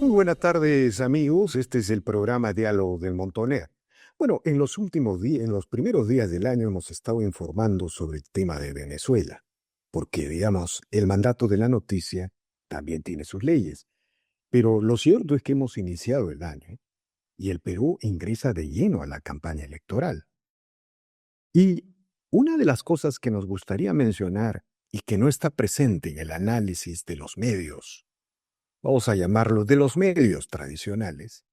Muy buenas tardes, amigos. Este es el programa Diálogo del Montoner. Bueno, en los últimos días, en los primeros días del año hemos estado informando sobre el tema de Venezuela, porque, digamos, el mandato de la noticia también tiene sus leyes. Pero lo cierto es que hemos iniciado el año y el Perú ingresa de lleno a la campaña electoral. Y una de las cosas que nos gustaría mencionar y que no está presente en el análisis de los medios, vamos a llamarlo de los medios tradicionales,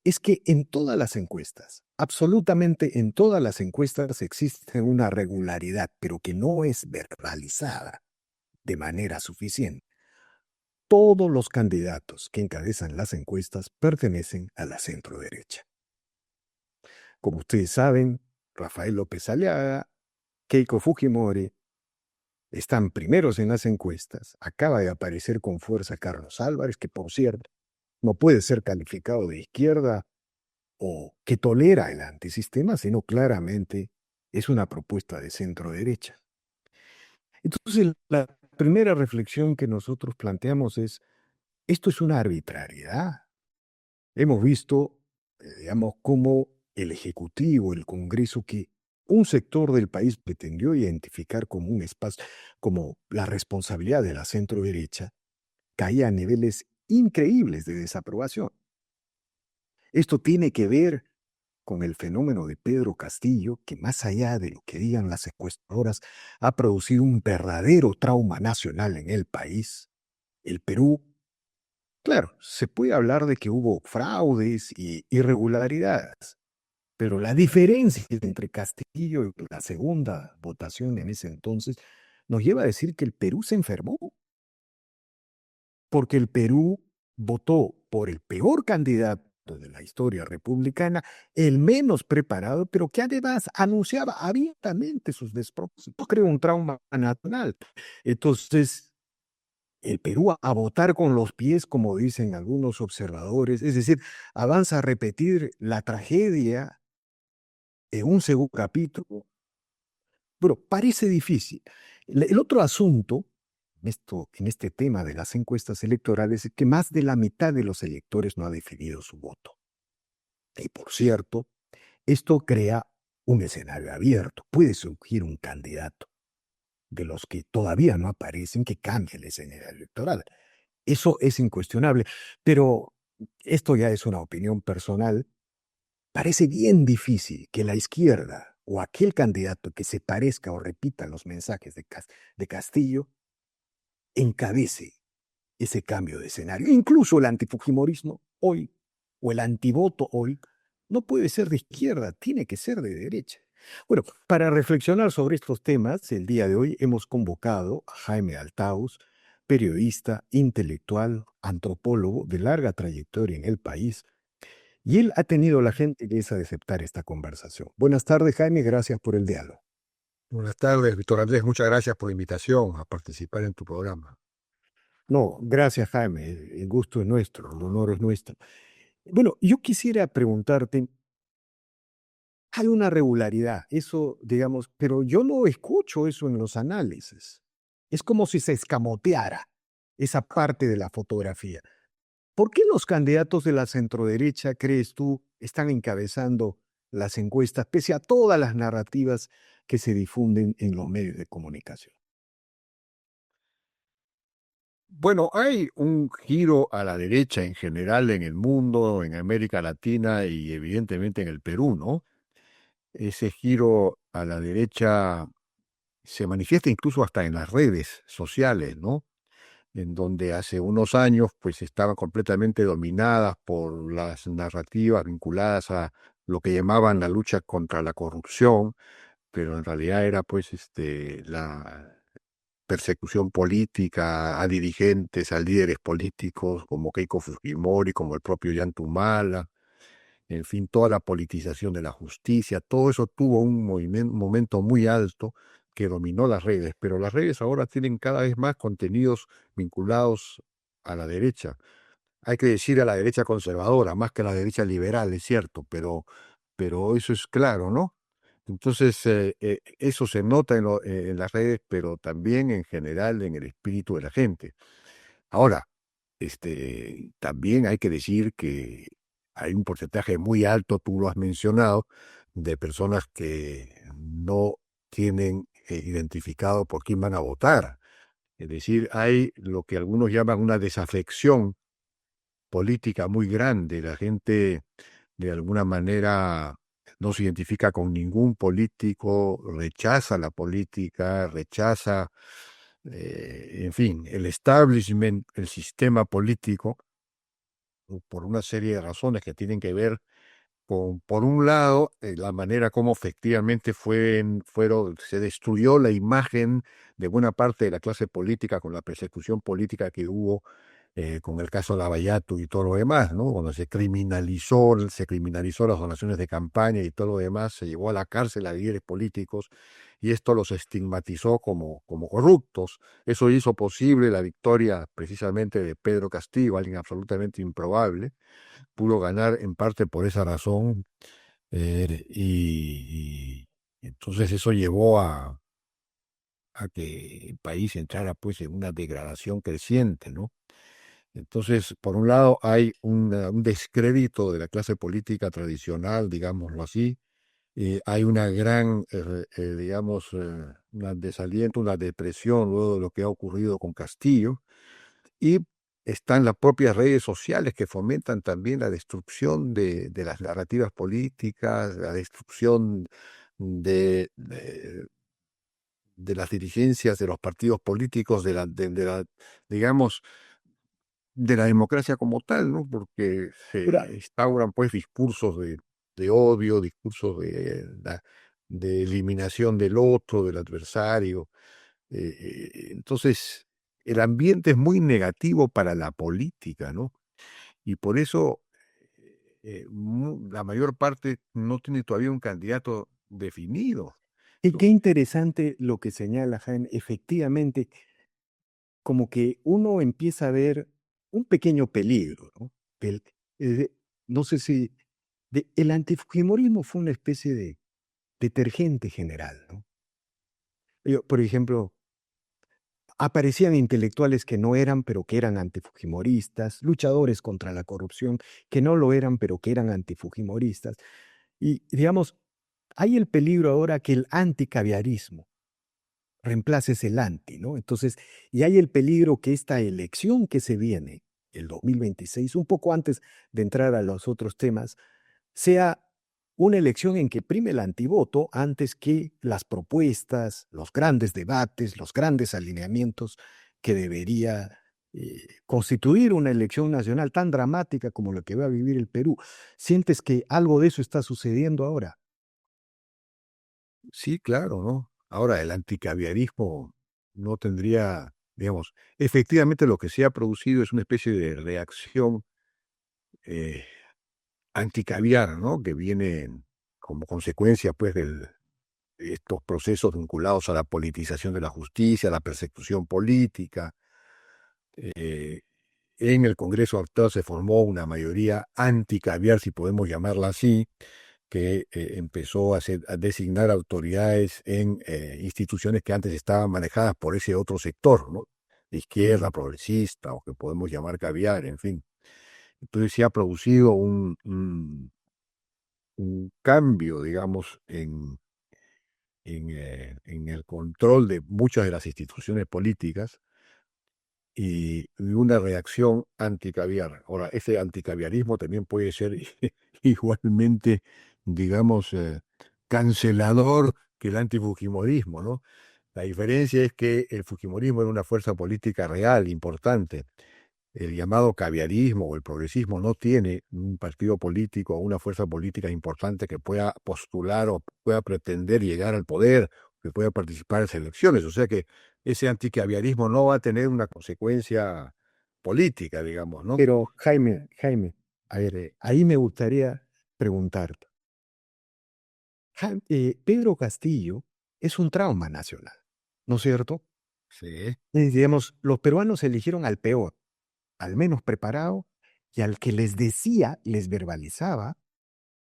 es que en todas las encuestas, absolutamente en todas las encuestas existe una regularidad, pero que no es verbalizada de manera suficiente. Todos los candidatos que encabezan las encuestas pertenecen a la centroderecha. Como ustedes saben, Rafael López Aliaga, Keiko Fujimori están primeros en las encuestas. Acaba de aparecer con fuerza Carlos Álvarez, que por cierto no puede ser calificado de izquierda o que tolera el antisistema, sino claramente es una propuesta de centro derecha. Entonces, la primera reflexión que nosotros planteamos es, esto es una arbitrariedad. Hemos visto, digamos, cómo el Ejecutivo, el Congreso, que un sector del país pretendió identificar como un espacio, como la responsabilidad de la centro derecha, caía a niveles increíbles de desaprobación. Esto tiene que ver con el fenómeno de Pedro Castillo, que más allá de lo que digan las encuestadoras, ha producido un verdadero trauma nacional en el país. El Perú, claro, se puede hablar de que hubo fraudes y irregularidades, pero la diferencia entre Castillo y la segunda votación en ese entonces nos lleva a decir que el Perú se enfermó, porque el Perú votó por el peor candidato de la historia republicana, el menos preparado, pero que además anunciaba abiertamente sus despropósitos. Creó un trauma nacional. Entonces, el Perú a votar con los pies, como dicen algunos observadores, es decir, avanza a repetir la tragedia en un segundo capítulo. Bueno, parece difícil. El otro asunto en este tema de las encuestas electorales es que más de la mitad de los electores no ha definido su voto. Y por cierto, esto crea un escenario abierto. Puede surgir un candidato de los que todavía no aparecen que cambie el escenario electoral. Eso es incuestionable, pero esto ya es una opinión personal. Parece bien difícil que la izquierda o aquel candidato que se parezca o repita los mensajes de Castillo encabece ese cambio de escenario. Incluso el antifujimorismo hoy o el antivoto hoy no puede ser de izquierda, tiene que ser de derecha. Bueno, para reflexionar sobre estos temas, el día de hoy hemos convocado a Jaime Altaus, periodista, intelectual, antropólogo de larga trayectoria en el país, y él ha tenido la gentileza de aceptar esta conversación. Buenas tardes, Jaime, gracias por el diálogo. Buenas tardes, Víctor Andrés. Muchas gracias por la invitación a participar en tu programa. No, gracias, Jaime, el gusto es nuestro, el honor es nuestro. Bueno, yo quisiera preguntarte, hay una regularidad, eso, digamos, pero yo no escucho eso en los análisis. Es como si se escamoteara esa parte de la fotografía. ¿Por qué los candidatos de la centroderecha, crees tú, están encabezando las encuestas, pese a todas las narrativas que se difunden en los medios de comunicación? Bueno, hay un giro a la derecha en general en el mundo, en América Latina y evidentemente en el Perú, ¿no? Ese giro a la derecha se manifiesta incluso hasta en las redes sociales, ¿no? En donde hace unos años pues estaban completamente dominadas por las narrativas vinculadas a lo que llamaban la lucha contra la corrupción, pero en realidad era pues la persecución política a dirigentes, a líderes políticos como Keiko Fujimori, como el propio Humala, en fin, toda la politización de la justicia, todo eso tuvo un momento muy alto que dominó las redes, pero las redes ahora tienen cada vez más contenidos vinculados a la derecha. Hay que decir a la derecha conservadora, más que a la derecha liberal, es cierto, pero eso es claro, ¿no? Entonces, eso se nota en las redes, pero también en general en el espíritu de la gente. Ahora, También hay que decir que hay un porcentaje muy alto, tú lo has mencionado, de personas que no tienen identificado por quién van a votar. Es decir, hay lo que algunos llaman una desafección política muy grande. La gente de alguna manera no se identifica con ningún político, rechaza la política, rechaza, en fin, el establishment, el sistema político, por una serie de razones que tienen que ver con, por un lado, la manera como efectivamente se destruyó la imagen de buena parte de la clase política con la persecución política que hubo con el caso Lavallato y todo lo demás, ¿no? Cuando se criminalizó las donaciones de campaña y todo lo demás, se llevó a la cárcel a líderes políticos y esto los estigmatizó como corruptos. Eso hizo posible la victoria precisamente de Pedro Castillo, alguien absolutamente improbable. Pudo ganar en parte por esa razón y entonces eso llevó a que el país entrara pues en una degradación creciente, ¿no? Entonces, por un lado, hay un descrédito de la clase política tradicional, digámoslo así. Hay una gran, digamos, un desaliento, una depresión luego de lo que ha ocurrido con Castillo. Y están las propias redes sociales que fomentan también la destrucción de las narrativas políticas, la destrucción de las dirigencias de los partidos políticos, digamos, de la democracia como tal, ¿no? Porque Ahora, se instauran pues discursos de odio, discursos de eliminación del otro, del adversario. Entonces, el ambiente es muy negativo para la política, ¿no? Y por eso la mayor parte no tiene todavía un candidato definido. y qué interesante lo que señala Jaime. Efectivamente, como que uno empieza a ver un pequeño peligro, ¿no? El- eh, no sé si el antifujimorismo fue una especie de detergente general, ¿no? Por ejemplo, aparecían intelectuales que no eran, pero que eran antifujimoristas, luchadores contra la corrupción que no lo eran, pero que eran antifujimoristas. Y digamos, hay el peligro ahora que el anticaviarismo reemplaces el anti, ¿no? Entonces, y hay el peligro que esta elección que se viene, el 2026, un poco antes de entrar a los otros temas, sea una elección en que prime el antivoto antes que las propuestas, los grandes debates, los grandes alineamientos que debería constituir una elección nacional tan dramática como la que va a vivir el Perú. ¿Sientes que algo de eso está sucediendo ahora? Sí, claro, ¿no? Ahora, el anticaviarismo no tendría, digamos, efectivamente lo que se ha producido es una especie de reacción eh, anticaviar, ¿no? Que viene como consecuencia, pues, de estos procesos vinculados a la politización de la justicia, a la persecución política. Eh, en el Congreso actual se formó una mayoría anticaviar, si podemos llamarla así, que empezó a designar autoridades en instituciones que antes estaban manejadas por ese otro sector, ¿no? De izquierda, progresista, o que podemos llamar caviar, en fin. Entonces se ha producido un cambio, digamos, en el control de muchas de las instituciones políticas y una reacción anticaviar. Ahora, ese anticaviarismo también puede ser igualmente, digamos, cancelador que el antifujimorismo, ¿no? La diferencia es que el fujimorismo era una fuerza política real, importante. El llamado caviarismo o el progresismo no tiene un partido político o una fuerza política importante que pueda postular o pueda pretender llegar al poder, que pueda participar en las elecciones. O sea que ese anticaviarismo no va a tener una consecuencia política, digamos, ¿no? Pero Jaime, a ver, ahí me gustaría preguntarte. Pedro Castillo es un trauma nacional, ¿no es cierto? Sí. Digamos, los peruanos eligieron al peor, al menos preparado y al que les decía, les verbalizaba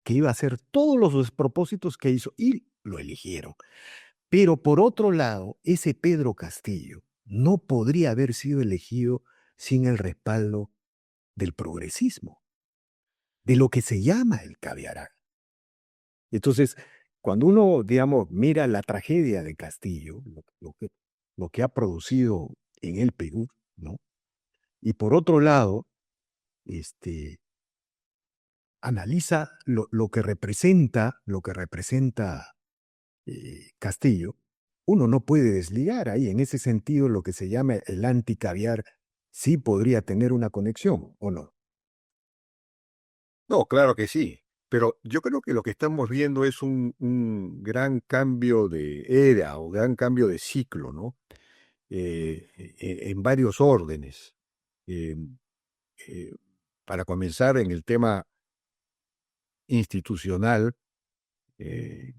que iba a hacer todos los despropósitos que hizo y lo eligieron. Pero por otro lado, ese Pedro Castillo no podría haber sido elegido sin el respaldo del progresismo, de lo que se llama el caviar. Entonces, cuando uno, digamos, mira la tragedia de Castillo, lo que ha producido en el Perú, ¿no? Y por otro lado, este, analiza lo que representa Castillo, uno no puede desligar ahí. En ese sentido, lo que se llama el anticaviar sí podría tener una conexión, ¿o no? No, claro que sí, pero yo creo que lo que estamos viendo es un gran cambio de era o gran cambio de ciclo, ¿no? En varios órdenes. Eh, eh, para comenzar, en el tema institucional, eh,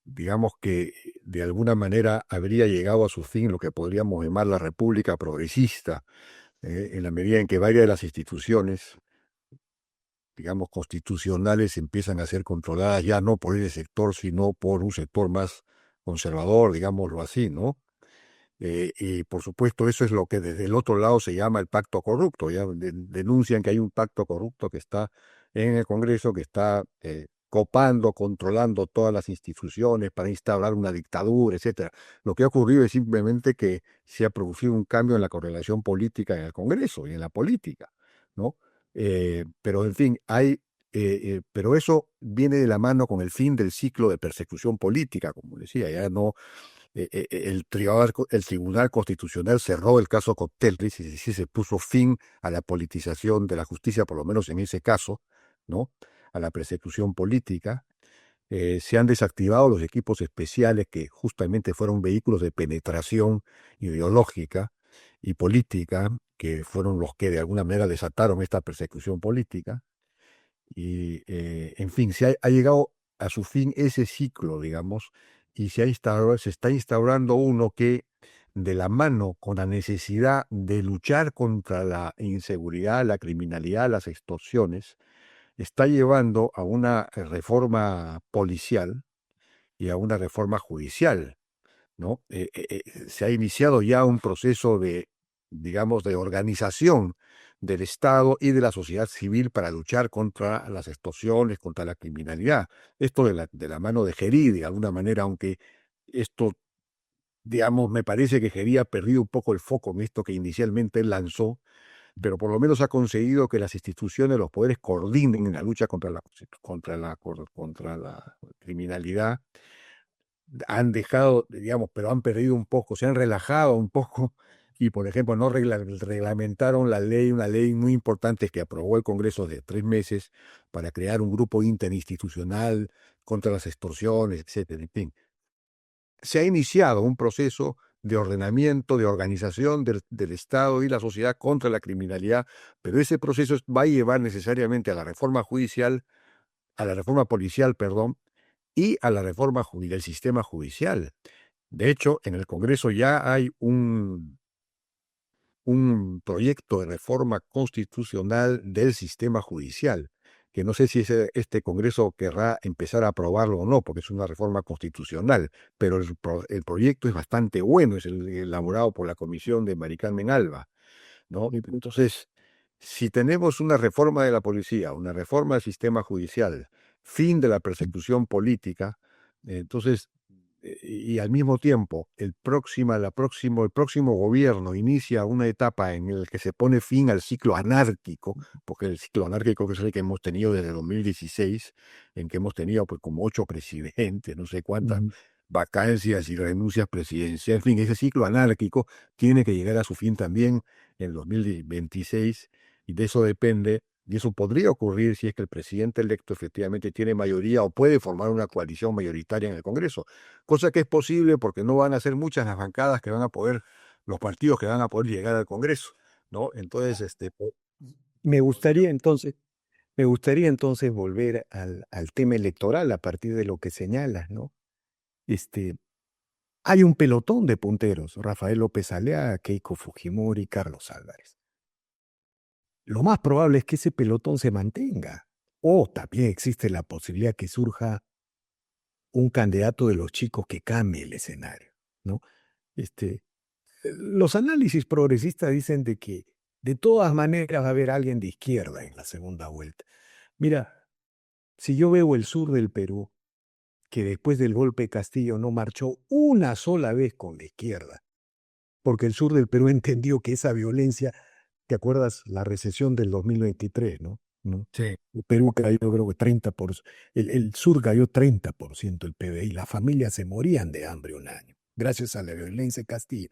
digamos que de alguna manera habría llegado a su fin lo que podríamos llamar la República Progresista, en la medida en que varias de las instituciones, digamos, constitucionales empiezan a ser controladas ya no por ese sector, sino por un sector más conservador, digámoslo así, ¿no? Y por supuesto eso es lo que desde el otro lado se llama el pacto corrupto. Ya denuncian que hay un pacto corrupto que está en el Congreso, que está copando, controlando todas las instituciones para instaurar una dictadura, etcétera. Lo que ha ocurrido es simplemente que se ha producido un cambio en la correlación política en el Congreso y en la política, ¿no? Pero en fin, pero eso viene de la mano con el fin del ciclo de persecución política, como decía, ya no el Tribunal Constitucional cerró el caso Cottelris y sí se puso fin a la politización de la justicia, por lo menos en ese caso, ¿no? A la persecución política. Se han desactivado los equipos especiales que justamente fueron vehículos de penetración ideológica y política, que fueron los que de alguna manera desataron esta persecución política. Y, en fin, ha llegado a su fin ese ciclo, digamos, y se está instaurando uno que, de la mano con la necesidad de luchar contra la inseguridad, la criminalidad, las extorsiones, está llevando a una reforma policial y a una reforma judicial, ¿no? Se ha iniciado ya un proceso de, digamos, de organización del Estado y de la sociedad civil para luchar contra las extorsiones, contra la criminalidad. Esto de la mano de Gerí, de alguna manera, aunque esto, digamos, me parece que Gerí ha perdido un poco el foco en esto que inicialmente él lanzó, pero por lo menos ha conseguido que las instituciones, los poderes coordinen en la lucha contra la criminalidad. Han dejado, digamos, pero han perdido un poco, se han relajado un poco y, por ejemplo, no reglamentaron la ley, una ley muy importante que aprobó el Congreso de 3 meses para crear un grupo interinstitucional contra las extorsiones, etcétera. En fin, se ha iniciado un proceso de ordenamiento, de organización del Estado y la sociedad contra la criminalidad, pero ese proceso va a llevar necesariamente a la reforma judicial, a la reforma policial, perdón, y a la reforma del sistema judicial. De hecho, en el Congreso ya hay un proyecto de reforma constitucional del sistema judicial, que no sé si este Congreso querrá empezar a aprobarlo o no, porque es una reforma constitucional, pero el proyecto es bastante bueno, es el elaborado por la comisión de Mari Carmen Alba, ¿no? Entonces, si tenemos una reforma de la policía, una reforma del sistema judicial, fin de la persecución política, entonces, y al mismo tiempo, el próximo gobierno inicia una etapa en la que se pone fin al ciclo anárquico, porque el ciclo anárquico que es el que hemos tenido desde 2016, en que hemos tenido pues como 8 presidentes, no sé cuántas Ujú. vacancias y renuncias presidenciales, en fin, ese ciclo anárquico tiene que llegar a su fin también en 2026 y de eso depende, y eso podría ocurrir si es que el presidente electo efectivamente tiene mayoría o puede formar una coalición mayoritaria en el Congreso, cosa que es posible porque no van a ser muchas las bancadas que van a poder, los partidos que van a poder llegar al Congreso, ¿no? Entonces, Me gustaría entonces, me gustaría entonces volver al tema electoral a partir de lo que señalas, ¿no? Este, Hay un pelotón de punteros: Rafael López Alea, Keiko Fujimori, Carlos Álvarez. Lo más probable es que ese pelotón se mantenga. O también existe la posibilidad que surja un candidato de los chicos que cambie el escenario, ¿no? Los análisis progresistas dicen de que De todas maneras va a haber alguien de izquierda en la segunda vuelta. Mira, si yo veo el sur del Perú, que después del golpe de Castillo no marchó una sola vez con la izquierda, porque el sur del Perú entendió que esa violencia, ¿te acuerdas la recesión del 2023, no? ¿No? Sí. El Perú cayó, creo que 30%, el sur cayó 30% el PBI, las familias se morían de hambre un año, gracias a la violencia de Castillo.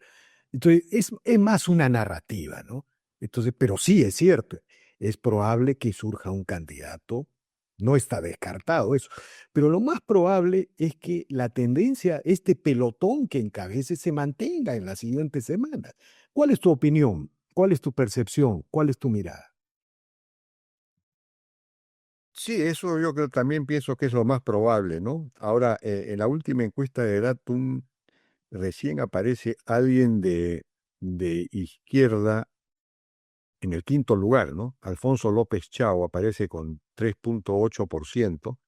Entonces, es más una narrativa, ¿no? Entonces, pero sí es cierto, es probable que surja un candidato, no está descartado eso, pero lo más probable es que la tendencia, este pelotón que encabece, se mantenga en las siguientes semanas. ¿Cuál es tu opinión? ¿Cuál es tu percepción? ¿Cuál es tu mirada? Sí, eso yo creo, también pienso que es lo más probable, ¿no? Ahora, en la última encuesta de Datum, recién aparece alguien de izquierda en el quinto lugar, ¿no? Alfonso López Chao aparece con 3,8%.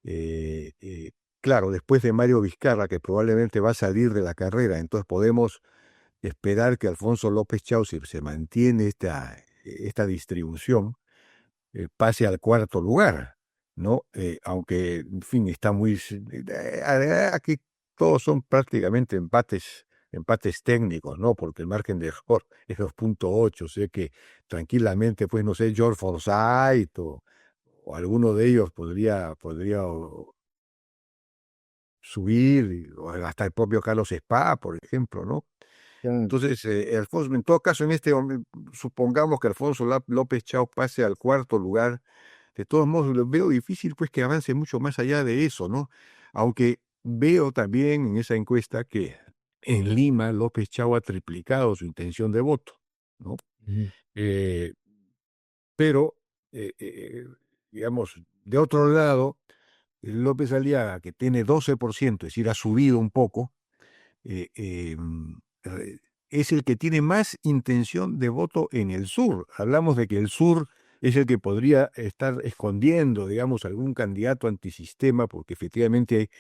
Eh, eh, claro, después de Mario Vizcarra, que probablemente va a salir de la carrera, entonces podemos esperar que Alfonso López Chao, si se mantiene esta distribución, pase al cuarto lugar, ¿no? Aunque, en fin, está muy... aquí todos son prácticamente empates técnicos, ¿no? Porque el margen de error es 2,8, o sea que tranquilamente, pues, no sé, George Forsyth o alguno de ellos podría subir, o hasta el propio Carlos Spa, por ejemplo, ¿no? Ya. Entonces, Alfonso, en todo caso, en este momento, supongamos que Alfonso López Chao pase al cuarto lugar. De todos modos, lo veo difícil pues que avance mucho más allá de eso, ¿no? Aunque veo también en esa encuesta que en Lima López Chao ha triplicado su intención de voto, ¿no? Ujú. Eh, pero, eh, eh, digamos, de otro lado, López Aliaga, que tiene 12%, es decir, ha subido un poco, eh, eh, eh, es el que tiene más intención de voto en el sur. Hablamos de que el sur es el que podría estar escondiendo, digamos, algún candidato antisistema, porque efectivamente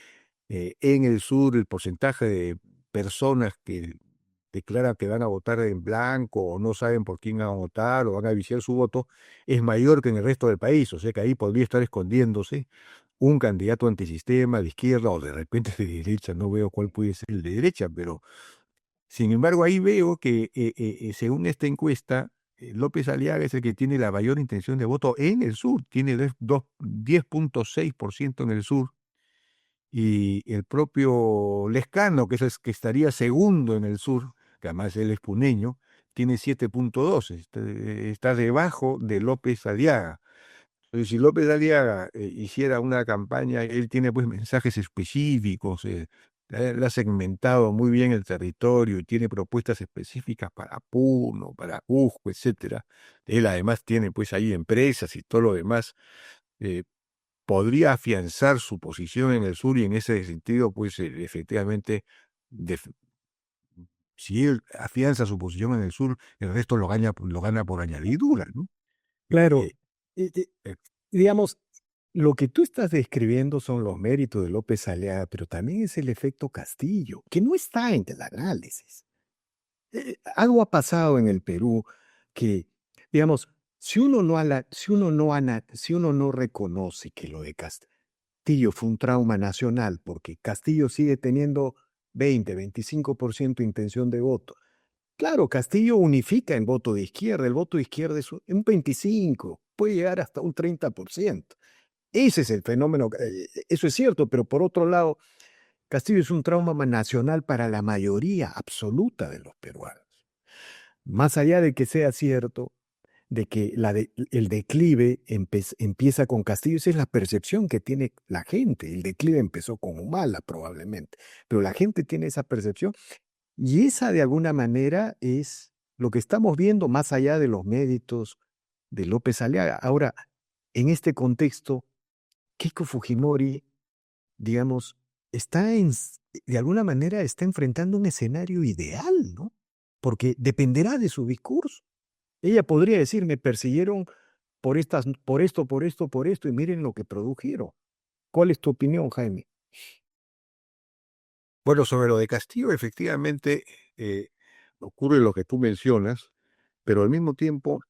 en el sur el porcentaje de personas que declaran que van a votar en blanco o no saben por quién van a votar o van a viciar su voto es mayor que en el resto del país. O sea que ahí podría estar escondiéndose un candidato antisistema de izquierda o de repente de derecha. No veo cuál puede ser el de derecha, pero sin embargo ahí veo que según esta encuesta, López Aliaga es el que tiene la mayor intención de voto en el sur, tiene 10,6% en el sur, y el propio Lescano, que es el que estaría segundo en el sur, que además él es puneño, tiene 7,2, está debajo de López Aliaga. Entonces, si López Aliaga hiciera una campaña, él tiene pues mensajes específicos, él ha segmentado muy bien el territorio y tiene propuestas específicas para Puno, para Cusco, etcétera. Él además tiene pues ahí empresas y todo lo demás. eh, Podría afianzar su posición en el sur y en ese sentido, pues efectivamente, def- si él afianza su posición en el sur, el resto lo gana por añadidura, ¿no? Claro, Eh, eh, eh, eh, digamos, lo que tú estás describiendo son los méritos de López Aliaga, pero también es el efecto Castillo, que no está en el análisis. Algo ha pasado en el Perú que, digamos, si uno no reconoce que lo de Castillo fue un trauma nacional, porque Castillo sigue teniendo 20, 25% intención de voto. Claro, Castillo unifica el voto de izquierda. El voto de izquierda es un 25, puede llegar hasta un 30%. Ese es el fenómeno. Eso es cierto, pero por otro lado, Castillo es un trauma nacional para la mayoría absoluta de los peruanos. Más allá de que sea cierto, de que el declive empieza con Castillo, esa es la percepción que tiene la gente. El declive empezó con Humala probablemente, pero la gente tiene esa percepción y esa de alguna manera es lo que estamos viendo más allá de los méritos de López Aliaga. Ahora, en este contexto, Keiko Fujimori, digamos, de alguna manera está enfrentando un escenario ideal, ¿no? Porque dependerá de su discurso. Ella podría decir, me persiguieron por esto, y miren lo que produjeron. ¿Cuál es tu opinión, Jaime? bueno, sobre lo de Castillo, efectivamente, ocurre lo que tú mencionas. pero al mismo tiempo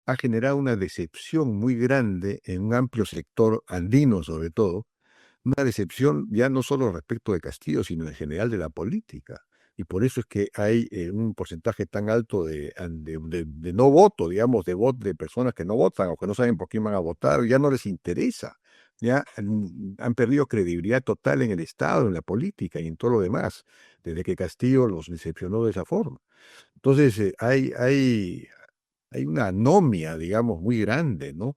ha generado una decepción muy grande en un amplio sector andino, sobre todo, una decepción ya no solo respecto de Castillo, sino en general de la política. Y por eso es que hay un porcentaje tan alto de no voto, digamos, de personas que no votan o que no saben por quién van a votar, ya no les interesa. Ya han perdido credibilidad total en el Estado, en la política y en todo lo demás, desde que Castillo los decepcionó de esa forma. Entonces, hay una anomia, digamos, muy grande, ¿no?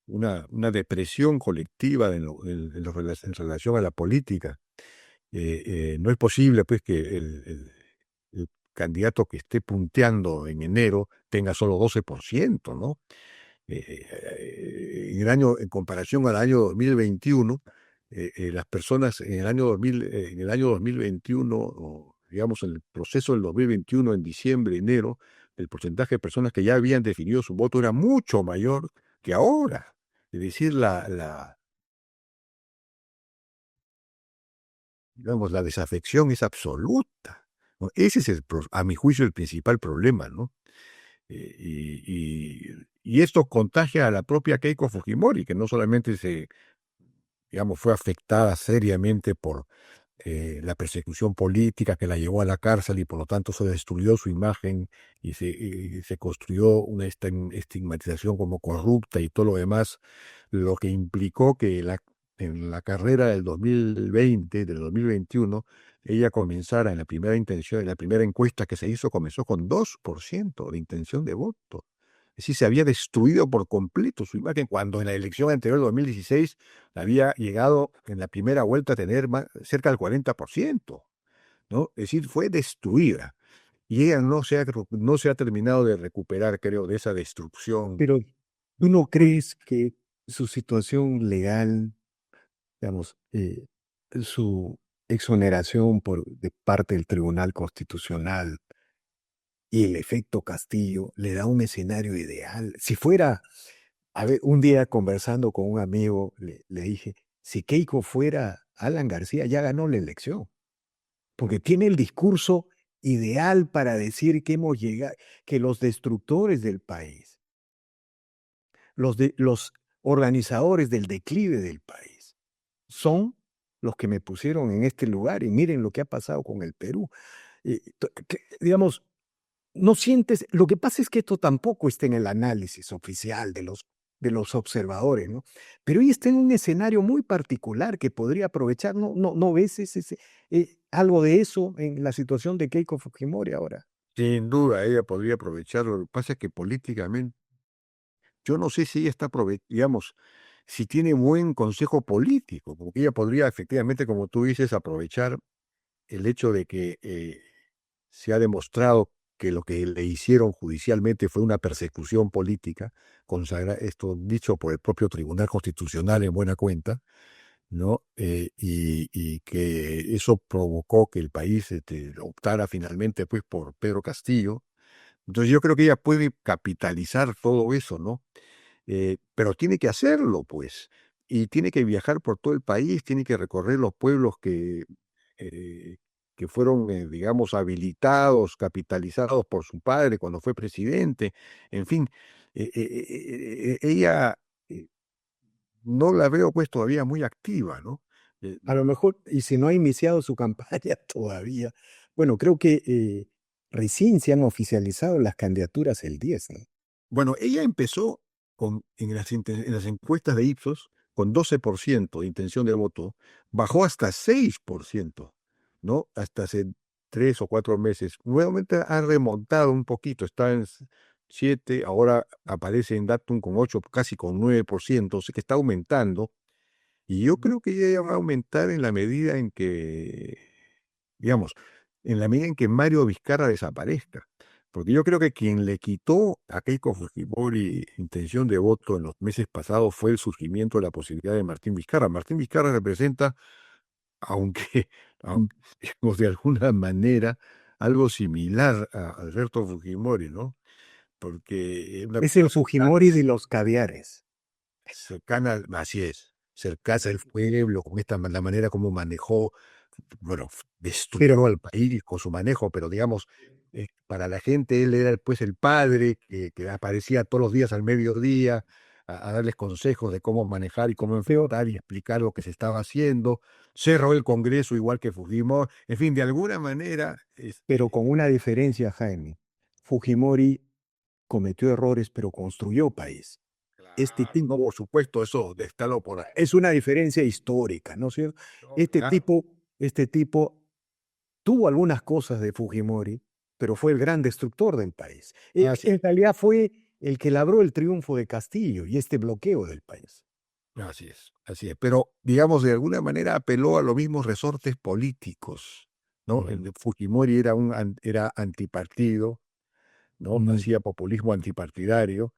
Una depresión colectiva en relación a la política. No es posible, pues, que el candidato que esté punteando en enero tenga solo 12%, ¿no? En comparación al año 2021, las personas en el año 2021, o digamos en el proceso del 2021, en diciembre, enero, el porcentaje de personas que ya habían definido su voto era mucho mayor que ahora. Es decir, digamos, la desafección es absoluta, ¿no? Ese es, a mi juicio, el principal problema, ¿no? Y esto contagia a la propia Keiko Fujimori, que no solamente digamos, fue afectada seriamente por la persecución política que la llevó a la cárcel y por lo tanto se destruyó su imagen y se construyó una estigmatización como corrupta y todo lo demás, lo que implicó que en la carrera del 2020, del 2021, ella comenzara en la primera encuesta que se hizo, comenzó con 2% de intención de voto. Es decir, se había destruido por completo su imagen cuando en la elección anterior, 2016, había llegado en la primera vuelta a tener cerca del 40%, ¿no? Es decir, fue destruida. Y ella no se ha terminado de recuperar, creo, de esa destrucción. Pero ¿tú no crees que su situación legal, digamos, su exoneración de parte del Tribunal Constitucional y el efecto Castillo le da un escenario ideal? Si fuera, a ver, un día conversando con un amigo, le dije, si Keiko fuera Alan García, ya ganó la elección, porque tiene el discurso ideal para decir que hemos llegado, que los destructores del país, los organizadores del declive del país, son los que me pusieron en este lugar y miren lo que ha pasado con el Perú. Digamos, no sientes, lo que pasa es que esto tampoco está en el análisis oficial de los observadores, ¿no? Pero ella está en un escenario muy particular que podría aprovechar, ¿no ves algo de eso en la situación de Keiko Fujimori ahora? Sin duda, ella podría aprovecharlo. Lo que pasa es que políticamente, yo no sé si ella digamos, si tiene buen consejo político, porque ella podría efectivamente, como tú dices, aprovechar el hecho de que se ha demostrado que lo que le hicieron judicialmente fue una persecución política, esto dicho por el propio Tribunal Constitucional en buena cuenta, ¿no? Y que eso provocó que el país optara finalmente, pues, por Pedro Castillo. Entonces yo creo que ella puede capitalizar todo eso, ¿no? Pero tiene que hacerlo, pues, y tiene que viajar por todo el país, tiene que recorrer los pueblos eh, que fueron, digamos, habilitados, capitalizados por su padre cuando fue presidente. En fin, ella no la veo, pues, todavía muy activa, ¿no? Eh, A lo mejor, y si no ha iniciado su campaña todavía, bueno, creo que recién se han oficializado las candidaturas el 10, ¿no? Bueno, ella empezó en las encuestas de Ipsos con 12% de intención de voto, bajó hasta 6%, ¿no? Hasta hace 3 o 4 meses. Nuevamente ha remontado un poquito, está en 7, ahora aparece en Datum con 8, casi con 9%, o sea que está aumentando. Y yo creo que ella va a aumentar en la medida en que, digamos, en la medida en que Mario Vizcarra desaparezca. Porque yo creo que quien le quitó a Keiko Fujimori intención de voto en los meses pasados fue el surgimiento de la posibilidad de Martín Vizcarra. Martín Vizcarra representa, aunque, aunque digamos, de alguna manera, algo similar a Alberto Fujimori, ¿no? Porque es una Es el persona Fujimori de los caviares. cercana, así es, cercana al pueblo, con la manera como manejó, bueno, destruyó Pero al país con su manejo, pero digamos, Para la gente él era pues el padre que aparecía todos los días al mediodía a darles consejos de cómo manejar y cómo enfrentar y explicar lo que se estaba haciendo. Cerró el Congreso igual que Fujimori. En fin, de alguna manera, Pero con una diferencia, Jaime. Fujimori cometió errores, pero construyó país. Este claro, no, tipo por supuesto, eso de estarlo por ahí. es una diferencia histórica, ¿no es cierto? No, Este claro. tipo, este tipo tuvo algunas cosas de Fujimori, pero fue el gran destructor del país. Así, En realidad fue el que labró el triunfo de Castillo y este bloqueo del país. así es, así es. Pero, digamos, de alguna manera apeló a los mismos resortes políticos, ¿no? El Ujú. de Fujimori era antipartido, ¿no? Mm. Hacía populismo antipartidario.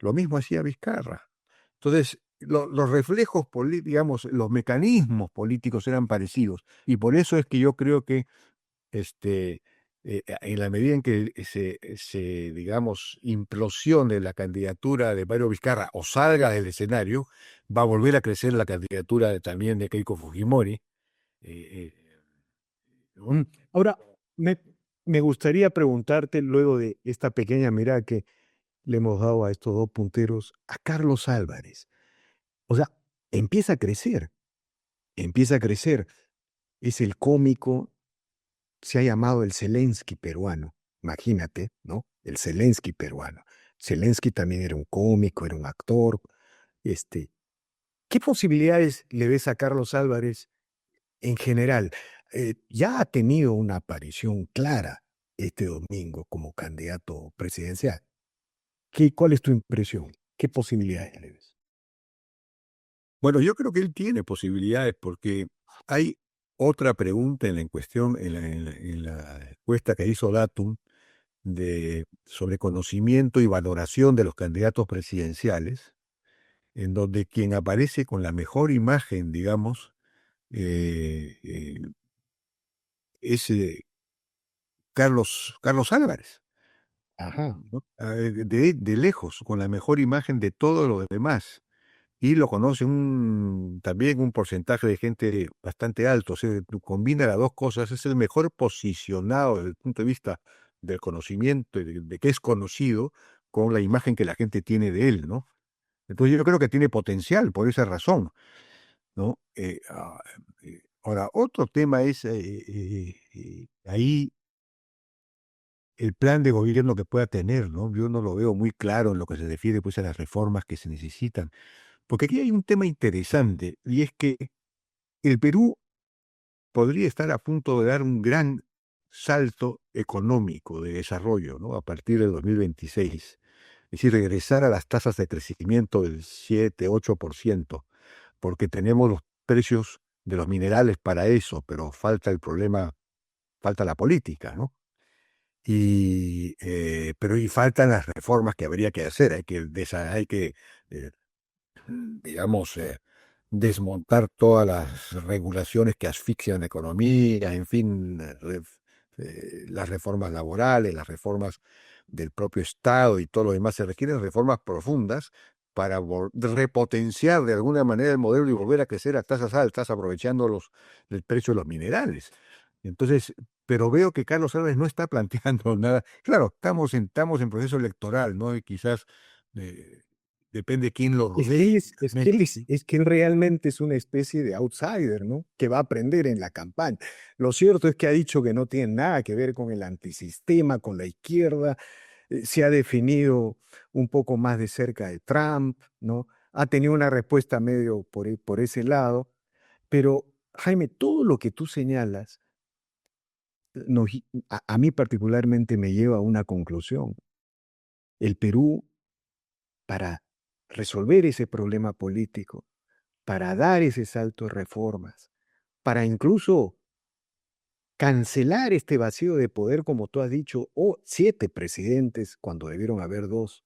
Lo mismo hacía Vizcarra. Entonces, los reflejos, digamos, los mecanismos políticos eran parecidos. Y por eso es que yo creo que en la medida en que digamos, implosione la candidatura de Mario Vizcarra o salga del escenario, va a volver a crecer la candidatura también de Keiko Fujimori. eh, Mm. un- Ahora, me, me gustaría preguntarte, luego de esta pequeña mirada que le hemos dado a estos dos punteros, a Carlos Álvarez. O sea, empieza a crecer, empieza a crecer. Es el cómico, se ha llamado el Zelensky peruano. Imagínate, ¿no? El Zelensky peruano. Zelensky también era un cómico, era un actor. Este, ¿Qué posibilidades le ves a Carlos Álvarez en general? Ya ha tenido una aparición clara este domingo como candidato presidencial. ¿Cuál es tu impresión? ¿Qué posibilidades le ves? bueno, yo creo que él tiene posibilidades porque hay otra pregunta en la cuestión, en la encuesta que hizo Datum sobre conocimiento y valoración de los candidatos presidenciales, en donde quien aparece con la mejor imagen, digamos, eh, eh, es Carlos Álvarez, Ajá. ¿no? De lejos, con la mejor imagen de todos los demás. Y lo conoce también un porcentaje de gente bastante alto. O sea, tú combina las dos cosas, es el mejor posicionado desde el punto de vista del conocimiento y de que es conocido con la imagen que la gente tiene de él, ¿no? Entonces yo creo que tiene potencial por esa razón, ¿no? Ahora, otro tema es ahí el plan de gobierno que pueda tener, ¿no? Yo no lo veo muy claro en lo que se refiere pues a las reformas que se necesitan, porque aquí hay un tema interesante y es que el Perú podría estar a punto de dar un gran salto económico de desarrollo, ¿no? A partir de 2026, es decir, regresar a las tasas de crecimiento del 7, 8%, porque tenemos los precios de los minerales para eso, pero falta el problema, falta la política, ¿no? Pero y faltan las reformas que habría que hacer, hay que eh, digamos, desmontar todas las regulaciones que asfixian la economía, en fin, las reformas laborales, las reformas del propio Estado y todo lo demás. Se requieren reformas profundas para repotenciar de alguna manera el modelo y volver a crecer a tasas altas, aprovechando el precio de los minerales. Entonces, pero veo que Carlos Álvarez no está planteando nada. Claro, estamos en proceso electoral, ¿no? Y quizás eh, depende quién lo Es que, rodee, es, es que finalmente. él es que él realmente es una especie de outsider, ¿no? Que va a aprender en la campaña. Lo cierto es que ha dicho que no tiene nada que ver con el antisistema, con la izquierda. Se ha definido un poco más de cerca de Trump, ¿no? Ha tenido una respuesta medio por ese lado. Pero, Jaime, todo lo que tú señalas, a mí particularmente me lleva a una conclusión. El Perú, para resolver ese problema político, para dar ese salto de reformas, para incluso cancelar este vacío de poder, como tú has dicho, o 7 presidentes cuando debieron haber dos,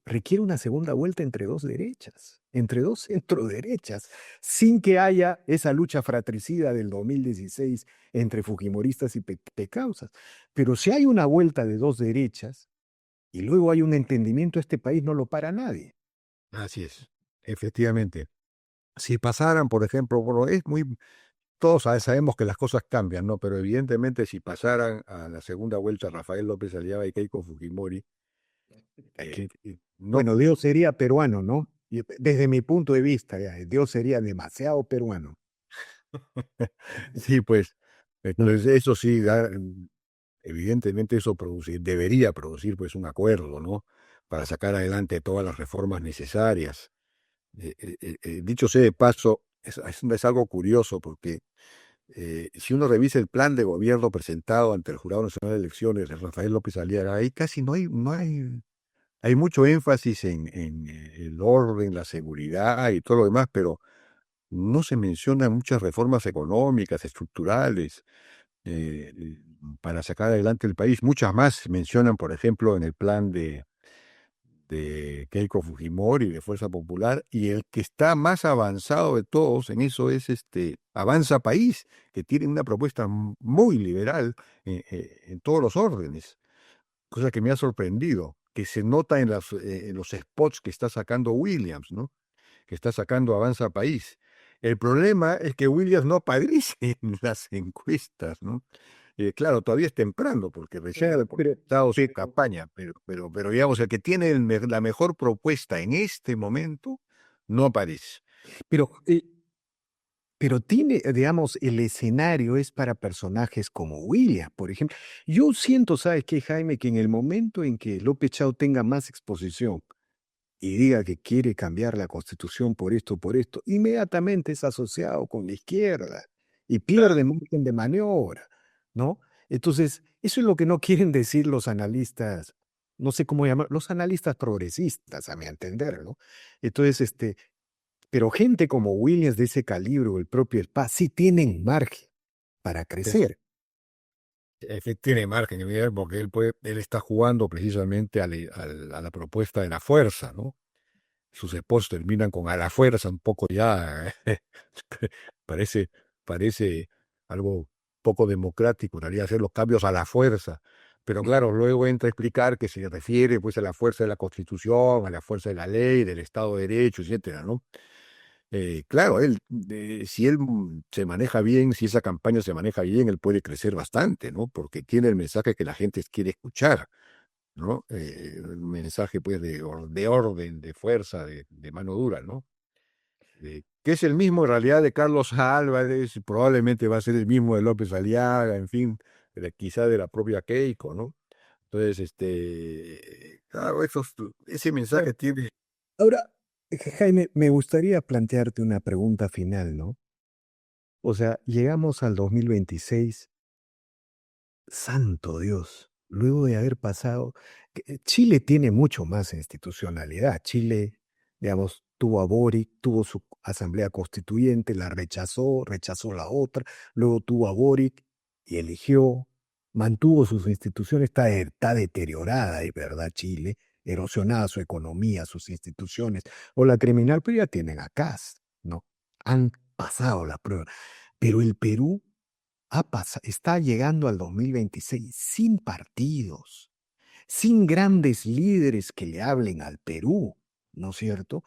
requiere una segunda vuelta entre dos derechas, entre dos centroderechas, sin que haya esa lucha fratricida del 2016 entre fujimoristas y pecausas. Pero si hay una vuelta de dos derechas y luego hay un entendimiento, este país no lo para nadie. Así es, efectivamente. Si pasaran, por ejemplo, bueno, es muy todos sabemos que las cosas cambian, ¿no? Pero evidentemente si pasaran a la segunda vuelta Rafael López Aliaga y Keiko Fujimori, Eh, no, bueno, Dios sería peruano, ¿no? Desde mi punto de vista, ya, Dios sería demasiado peruano. sí, pues, entonces eso sí, evidentemente eso debería producir pues un acuerdo, ¿no? Para sacar adelante todas las reformas necesarias. Dicho sea de paso, es algo curioso porque si uno revisa el plan de gobierno presentado ante el Jurado Nacional de Elecciones de Rafael López Aliaga, ahí casi hay mucho énfasis en el orden, la seguridad y todo lo demás, pero no se mencionan muchas reformas económicas, estructurales, eh, eh, para sacar adelante el país. Muchas más se mencionan, por ejemplo, en el plan de Keiko Fujimori, de Fuerza Popular, y el que está más avanzado de todos en eso es Avanza País, que tiene una propuesta muy liberal en todos los órdenes, cosa que me ha sorprendido, que se nota en los spots que está sacando Williams, ¿no? Que está sacando Avanza País. El problema es que Williams no aparece en las encuestas, ¿no? Claro, todavía es temprano, porque recién ha Pero, comenzado su pero, campaña, pero digamos, el que tiene la mejor propuesta en este momento no aparece. pero, eh, pero tiene, digamos, el escenario es para personajes como William, por ejemplo. Yo siento, ¿sabes qué, Jaime? Que en el momento en que López Chao tenga más exposición y diga que quiere cambiar la constitución por esto, inmediatamente es asociado con la izquierda y pierde margen de maniobra, ¿no? Entonces, eso es lo que no quieren decir los analistas, no sé cómo llamar, los analistas progresistas, a mi entender, ¿no? Entonces, pero gente como Williams de ese calibre o el propio Spa sí tienen margen para crecer. Tiene margen, evidente, porque él está jugando precisamente a la propuesta de la fuerza, ¿no? Sus esposos terminan con a la fuerza, un poco ya, parece, parece algo poco democrático, en realidad hacer los cambios a la fuerza. Pero claro, luego entra a explicar que se refiere pues a la fuerza de la Constitución, a la fuerza de la ley, del Estado de Derecho, etcétera, ¿no? Claro, si él se maneja bien, si esa campaña se maneja bien, él puede crecer bastante, ¿no? Porque tiene el mensaje que la gente quiere escuchar, ¿no? Un mensaje pues de orden, de fuerza, de mano dura, ¿no? Que es el mismo en realidad de Carlos Álvarez, probablemente va a ser el mismo de López Aliaga, en fin, quizá de la propia Keiko, ¿no? Entonces, claro, ese mensaje Claro. tiene. Ahora, Jaime, me gustaría plantearte una pregunta final, ¿no? O sea, llegamos al 2026. Santo Dios, luego de haber pasado, Chile tiene mucho más institucionalidad. Chile, digamos, tuvo a Boric, tuvo su asamblea constituyente, la rechazó, rechazó la otra, luego tuvo a Boric y eligió, mantuvo sus instituciones, está deteriorada, es verdad, Chile, erosionada su economía, sus instituciones, o la criminal, pero ya tienen a Kast, ¿no? Han pasado la prueba. Pero el Perú está llegando al 2026 sin partidos, sin grandes líderes que le hablen al Perú, ¿no es cierto?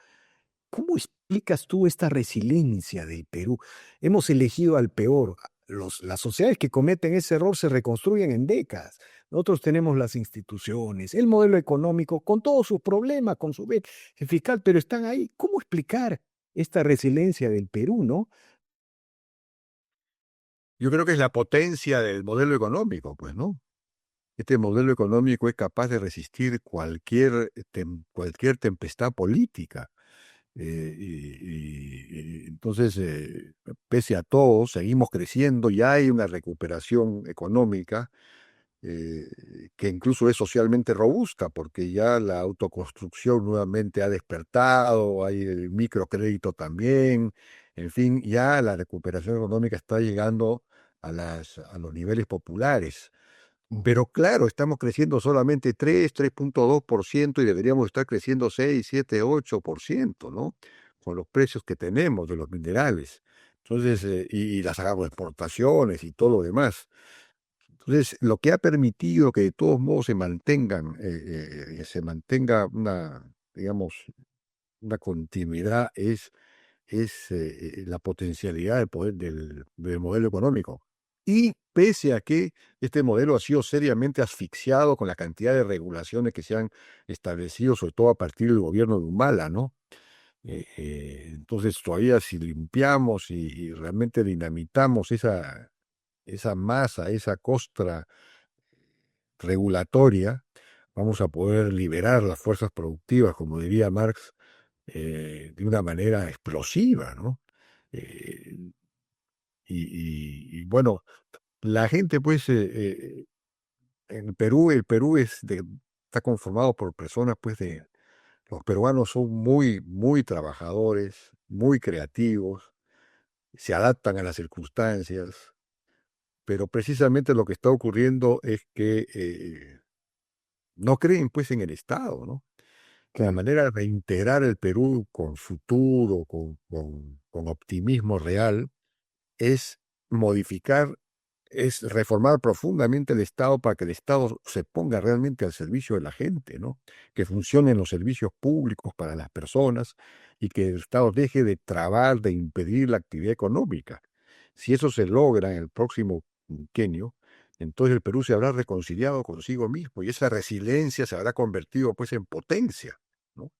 ¿Cómo explicas tú esta resiliencia del Perú? Hemos elegido al peor. Las sociedades que cometen ese error se reconstruyen en décadas. Nosotros tenemos las instituciones, el modelo económico, con todos sus problemas, con su fiscal, pero están ahí. ¿Cómo explicar esta resiliencia del Perú, no? Yo creo que es la potencia del modelo económico, pues, ¿no? Este modelo económico es capaz de resistir cualquier tempestad política. Entonces, pese a todo, seguimos creciendo, ya hay una recuperación económica que incluso es socialmente robusta, porque ya la autoconstrucción nuevamente ha despertado, hay el microcrédito también, en fin, ya la recuperación económica está llegando a los niveles populares. Pero claro, estamos creciendo solamente 3,2% y deberíamos estar creciendo 6, 7, 8%, ¿no? Con los precios que tenemos de los minerales. Entonces, y las agroexportaciones y todo lo demás. Entonces, lo que ha permitido que de todos modos se mantenga una, digamos, una continuidad es es la potencialidad del poder del modelo económico. Y pese a que este modelo ha sido seriamente asfixiado con la cantidad de regulaciones que se han establecido, sobre todo a partir del gobierno de Humala, ¿no? Entonces todavía si limpiamos y realmente dinamitamos esa masa, esa costra regulatoria, vamos a poder liberar las fuerzas productivas, como diría Marx, de una manera explosiva, ¿no? Eh, y bueno, la gente, pues, en Perú, está conformado por personas, pues, los peruanos son muy, muy trabajadores, muy creativos, se adaptan a las circunstancias, pero precisamente lo que está ocurriendo es que no creen, pues, en el Estado, ¿no? La Claro. manera de reintegrar el Perú con futuro, con optimismo real, es modificar, es reformar profundamente el Estado para que el Estado se ponga realmente al servicio de la gente, ¿no? Que funcionen los servicios públicos para las personas y que el Estado deje de trabar, de impedir la actividad económica. Si eso se logra en el próximo quinquenio, entonces el Perú se habrá reconciliado consigo mismo y esa resiliencia se habrá convertido, pues, en potencia, ¿no?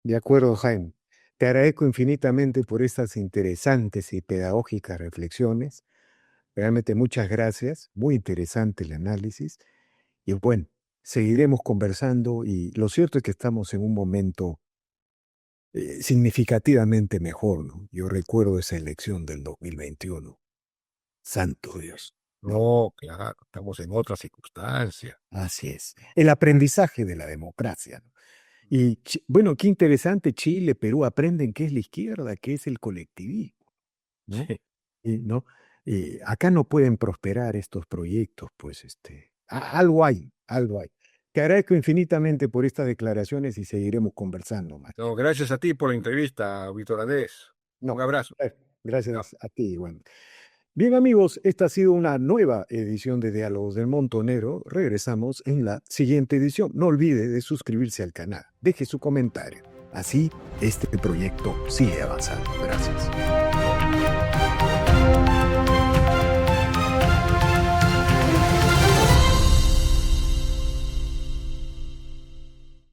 De acuerdo, Jaime. Te agradezco infinitamente por estas interesantes y pedagógicas reflexiones. Realmente muchas gracias. Muy interesante el análisis. Y bueno, seguiremos conversando y lo cierto es que estamos en un momento significativamente mejor, ¿no? Yo recuerdo esa elección del 2021. Santo Dios, ¿no? No, claro, estamos en otra circunstancia. Así es. El aprendizaje de la democracia, ¿no? Y bueno, qué interesante, Chile, Perú aprenden qué es la izquierda, qué es el colectivismo, ¿no? Sí. Y, ¿no? Acá no pueden prosperar estos proyectos, pues algo hay, algo hay. Te agradezco infinitamente por estas declaraciones y seguiremos conversando más. No, gracias a ti por la entrevista, Víctor Andrés. Un No, abrazo. Chao. gracias a ti, bueno. Bien amigos, esta ha sido una nueva edición de Diálogos del Montonero. Regresamos en la siguiente edición. No olvide de suscribirse al canal. Deje su comentario. Así, este proyecto sigue avanzando. Gracias.